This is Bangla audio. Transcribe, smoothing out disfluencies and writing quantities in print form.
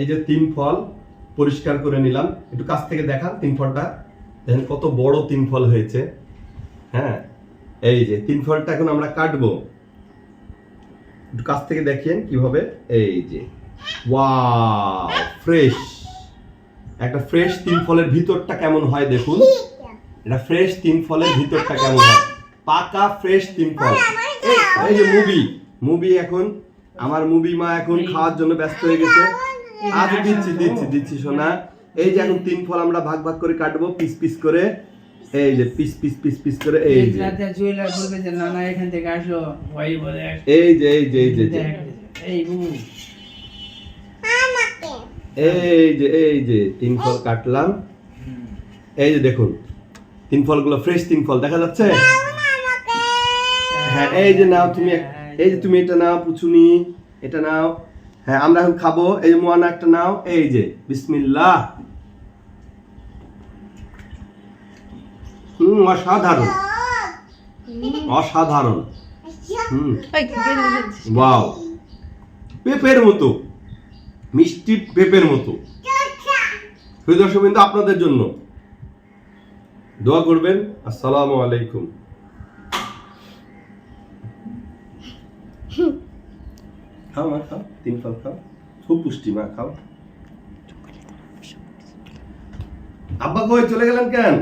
এই যে তিন ফল পরিষ্কার করে নিলাম, একটু কাছ থেকে দেখান তিন ফলটা, দেখেন কত বড় তিন ফল হয়েছে। হ্যাঁ, এই যে তিন ফলটা এখন আমরা কাটবো, একটু কাছ থেকে দেখেন কিভাবে। এই যে ওয়াও, ফ্রেশ একটা ফ্রেশ তিন ফলের ভিতরটা কেমন হয় দেখুন, এটা ফ্রেশ তিন ফলের ভিতরটা কেমন হয়, পাকা ফ্রেশ তিন ফল। এই যে মুভি এখন আমার মুভি মা এখন খাওয়ার জন্য ব্যস্ত হয়ে গেছে। আজ দিচ্ছি সোনা। এই যে এখন তিন ফল আমরা ভাগ ভাগ করে কাটবো, পিস পিস করে। এই যে পিস পিস পিস পিস করে। এই যে জুয়েলার বলবে যে না না এখান থেকে আসলো ভাই বলে এই যে এই যে এই যে এই বউ এই যে তিন ফল কাটলাম। এই যে দেখুন তিন ফলগুলো ফ্রেশ তিন ফল দেখা যাচ্ছে। হ্যাঁ, এই যে নাও তুমি, এই যে তুমি এটা নাও পুচুনি, এটা নাও। হ্যাঁ, আমরা এখন খাবো। এই যে মোয়ানা একটা নাও। এই যে বিসমিল্লাহ। অসাধারণ অসাধারণ। ওয়াও, পেঁপের মতো, মিষ্টি পেঁপের মতো। প্রিয় দর্শকবৃন্দ, আপনাদের জন্য দোয়া করবেন। আসসালামু আলাইকুম। খাও মা, খাও, তিন ফল খাও, খুব পুষ্টি মা, খাও। আব্বা কই চলে গেলেন কেন?